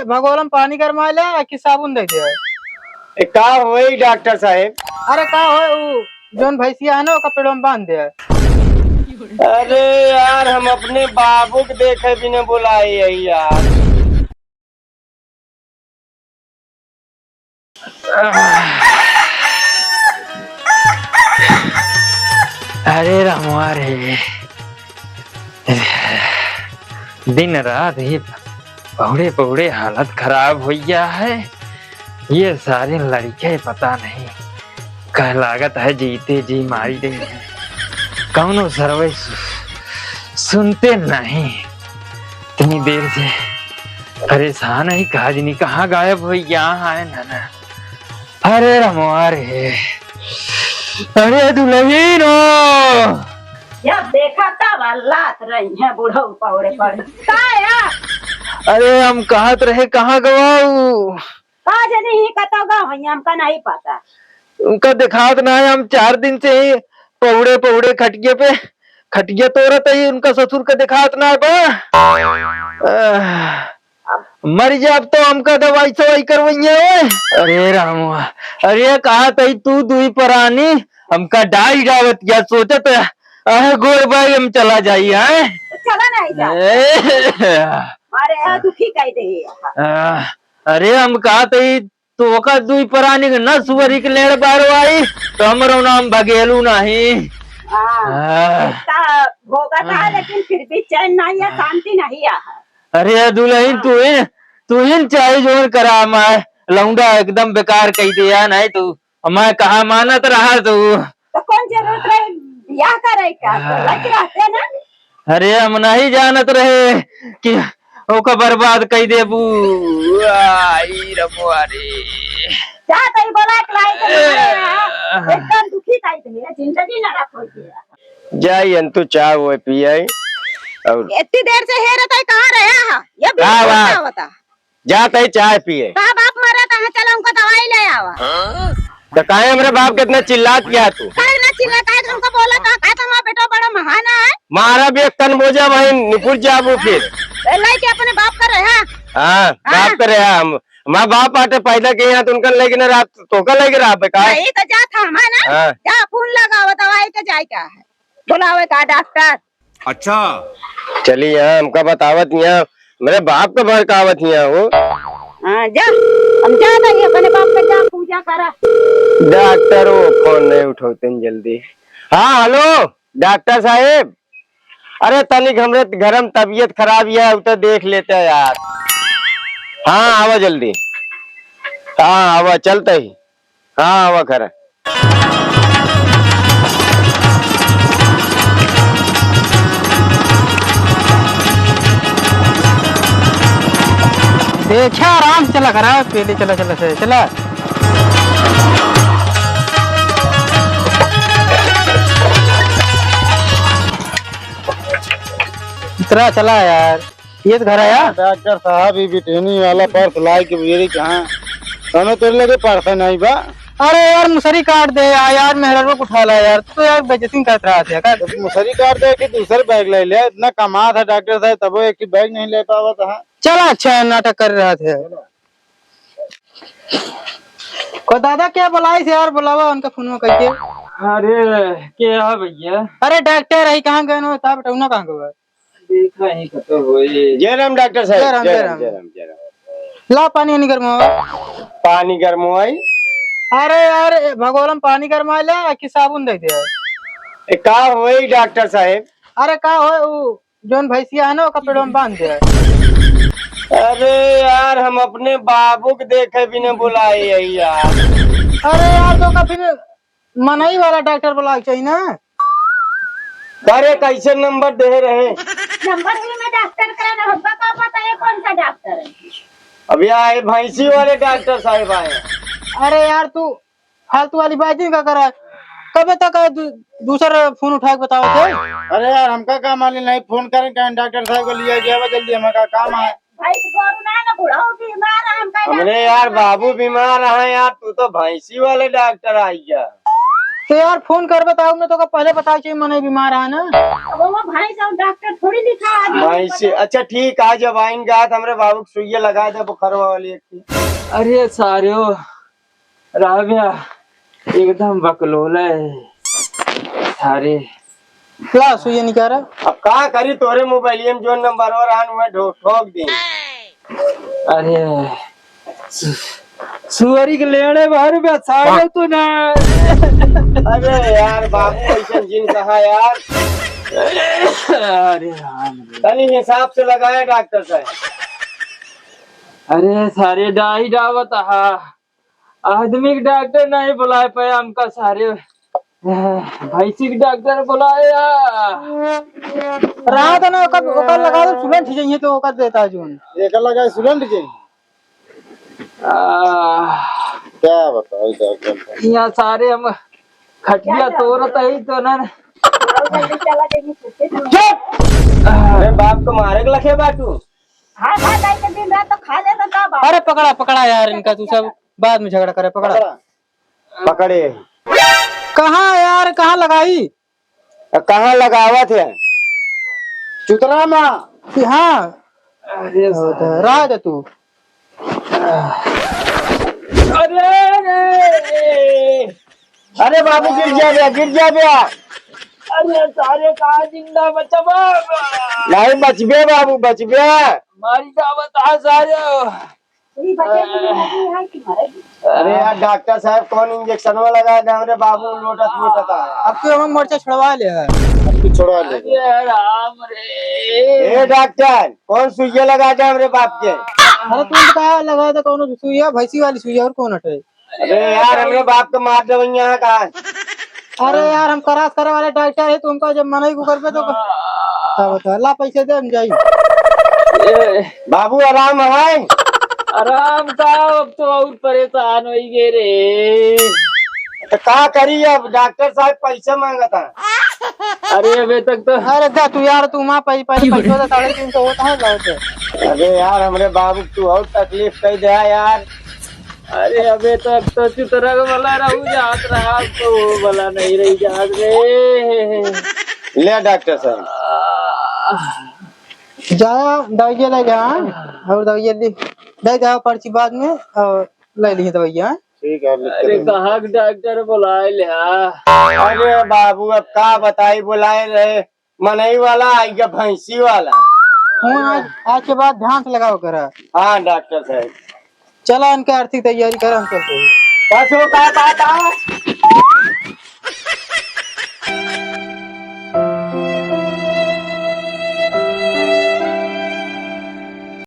भगोलम पानी गरमा ले कि साबुन दे दे। का होई डॉक्टर साहेब? अरे का हो जोन भैंसिया है ना ओका पेड़ों में बांध दे। अरे यार हम अपने बाबू के देखे बिना बुलाए यही यार। अरे रमुआ रे, दिन रात ही पौड़े पौड़े हालत खराब हो गया है। ये सारे लड़के पता नहीं कह लागत है जीते जी मारी दे रहे हैं। कौनो सर्वे सुनते नहीं। इतनी देर से परेशान है, काजनी कहाँ गायब हो यहाँ है ना। अरे रमुआ रे, अरे दुल्हीनो जब देखा तब लात रही है बूढ़ो पौड़े पड़े अरे हम कहत रहे कहाँ गवाऊ आज नहीं कतो गाँव हमका नहीं पता। उनका दिखात ना है। हम 4 दिन से ही पौड़े पौड़े खटिया तोड़त है। उनका ससुर का दिखात ना है बा। मर जा अब तो हमका दवाई सवाई करवैया है। अरे रामुआ, अरे कहा तई तू दुई परानी हमका डाई डावत या सोचत गोर भाई हम चला जाइए है। चला नहीं जा मारे दुखी कह दे। अरे हम कहा तई तो का दुई परानी न सुवरी के लेड़ बारवाई तो हमरो नाम भगेलू नहीं। भोगा था लेकिन फिर भी चैन नहीं है, शांति नहीं है। अरे दुल्हन तू ही चाहे जोर करा मैं लौंडा एकदम बेकार कही दिया नहीं तू मैं कहा मानत रहा तू तो कौन जरूरत रहे ब्याह करे का लग रहते ना। अरे हम नहीं जानत रहे कि ओका बर्बाद कई देबू। आई रमुआ रे जा तई बोला लाई एकदम दुखी कह दे, जिंदगी ना रखो दिया। जाई अंतु चाय वो पिए और इतनी देर से हे रहता है कहाँ रहा है ये भी क्या होता जाते ही चाय पिए। कहा बाप मरा था चलो हमको दवाई ले आवा। तो काहे हमरे बाप कितना चिल्लात किया तू? काहे ना चिल्लाता है तुमको बोला कहा तुम्हारा बेटा बड़ा महान है। मारा भी एक तन बोझा भाई निपुर जाबू फिर लेके अपने बाप कर रहे हैं। हाँ बाप करे हम माँ बाप आते पैदा के यहाँ तो उनका लेके ना रात तो का लेके रहा पे का नहीं तो जा था है ना। जा फोन लगाओ दवाई का जाए क्या है बुलावे का डॉक्टर। अच्छा चलिए यहाँ हमका बतावत यहाँ मेरे बाप का बहकावत यहाँ वो। जा हम जा रही अपने बाप का जा पूजा करा। डॉक्टर वो फोन नहीं उठाते जल्दी। हाँ हेलो डॉक्टर साहेब, अरे तनिक हमरे घर में तबीयत खराब है तो देख लेते हैं यार। हाँ आवा जल्दी, हाँ आवा चलते ही, हाँ आवा खरा। देखा आराम से चला करा पहले चला चला से चला। इतना चला यार ये तो घर आया। डॉक्टर साहब ये बिटनी वाला पर्स लाई के मेरी कहाँ हमें तेरे लगे पर्स नहीं बा। अरे यार मुसरी काट दे यार मेहरा को उठा ला यार तो यार बेइज्जती कर रहा था। मुसरी काट दे कि दूसरे बैग ले ले इतना कमा था डॉक्टर साहब तब एक बैग नहीं ले पावा था। चला अच्छा नाटक कर रहा थे। को दादा क्या बुलाई से यार बुलावा उनका फोन में करके। अरे क्या भैया? अरे डॉक्टर है कहाँ गए नो ता बेटा उन्हें कहाँ गए देखा ही खत्म हो जय राम डॉक्टर साहब। जय राम। ला पानी नहीं गर्मा पानी गर्म हुई। अरे यार भगोलम पानी गरमा ले कि साबुन दे दे। का होई डॉक्टर साहेब? अरे का हो जोन भैंसिया है ना ओका पेड़ों में बांध दे। अरे यार हम अपने बाबू के देखे बिना बुलाए यही यार। अरे यार तो का फिर मनाई वाला डॉक्टर बुला चाहिए ना। अरे कैसे नंबर दे रहे? नंबर भी में डॉक्टर कराना होगा का पता है कौन सा डॉक्टर है। अभी आए भैंसी वाले डॉक्टर साहब आए। अरे यार तू फालतू वाली बात नहीं का करा कब तक दूसरा फोन उठा के बताओ थे। अरे यार हमका काम वाले नहीं फोन करें कहीं डॉक्टर साहब को लिया गया जल्दी हमारा काम है। हमने यार बाबू बीमार है यार, तू तो भैंसी वाले डॉक्टर आई गया। तो यार फोन कर बताओ मैं तो का पहले बता चाहिए मने बीमार है ना। अब वो भाई साहब डॉक्टर थोड़ी लिखा आदमी भाई से अच्छा ठीक आज जब आएंगे आज हमरे बाबू को सुइया लगा दे बुखार वाली की। अरे सारे राबिया एकदम बकलोल है सारे। क्या सुइया नहीं कह रहा। अब का करी तोरे मोबाइल में जो नंबर और आन में ठोक दी। अरे सुअरी के लेने बाहर में सारे तू ना। अरे यार बाबू ऐसा जिन कहा यार। अरे राम रे। तनी हिसाब से लगाए डॉक्टर साहब। अरे सारे डाही डावत आदमी के डॉक्टर नहीं बुला पाया हमका सारे भैंसी के डॉक्टर बुलाया। रात ना ओकर लगा दो सुबह ठीक जाइए तो ओकर देता है जोन एक लगा स्टूडेंट जी क्या बताओ डॉक्टर यहाँ सारे हम खटिया तोड़त ही तो ना। जल्दी चला जाएगी छुट्टी तो। अरे बाप को मारे के लखे बाटू। हाँ जाए के दिन रात तो खा ले तो तब अरे पकड़ा पकड़ा यार इनका तू सब बाद में झगड़ा करे पकड़ा। पकड़े कहाँ यार कहाँ लगाई। कहाँ लगावत है चुतरा में हाँ अरे रहा दे तू। अरे बाबू गिर जा बे। अरे सारे कहा जिंदा बचा नहीं बचबे बाबू बचबे। मारी दावत आ सारे। ये बच्चे की लगी है कि मरेगी। अरे यार डॉक्टर साहब कौन इंजेक्शन में लगा दे हमरे बाबू लोटत अब क्यों हम मोर्चा छुड़वा ले है। छोड़ा ले अरे राम रे। ए डॉक्टर कौन सुइया लगा दे हमरे बाप के। अरे तुम बता लगा दे कौन सुइया भैंसी वाली सुइया और कौन हटे। अरे यार हमरे बाप को मार दे यहाँ का। अरे यार हम करास करे वाले डॉक्टर है तुमका जब मना ही को कर पे तो क्या बता ला पैसे दे हम जाई। बाबू आराम है। आराम का अब तो और परेशान हो गए रे। तो का करी अब डॉक्टर साहब पैसा मांगता। अरे अबे तक तो अरे दा तू यार तू माँ पहले पैसा 350 होता है लौटे। अरे यार हमरे बाबू तू और तकलीफ कह दे यार। अरे अबे तक तो चुतरा वाला रहू जात रहा तो भला नहीं रही जात रे। ले डॉक्टर साहब जाया दवाइया ले जा और दवाइया ले जाओ पर्ची बाद में और ले ली दवाइया। ठीक है अरे कहाँ के डॉक्टर बुलाए ले। अरे बाबू अब का बताई बुलाए रहे मनई वाला आई गया भैंसी वाला। आज के बाद ध्यान से लगाओ करा। हाँ डॉक्टर साहब चला इनके आर्थिक तैयारी कर हम चलते हैं। बस वो का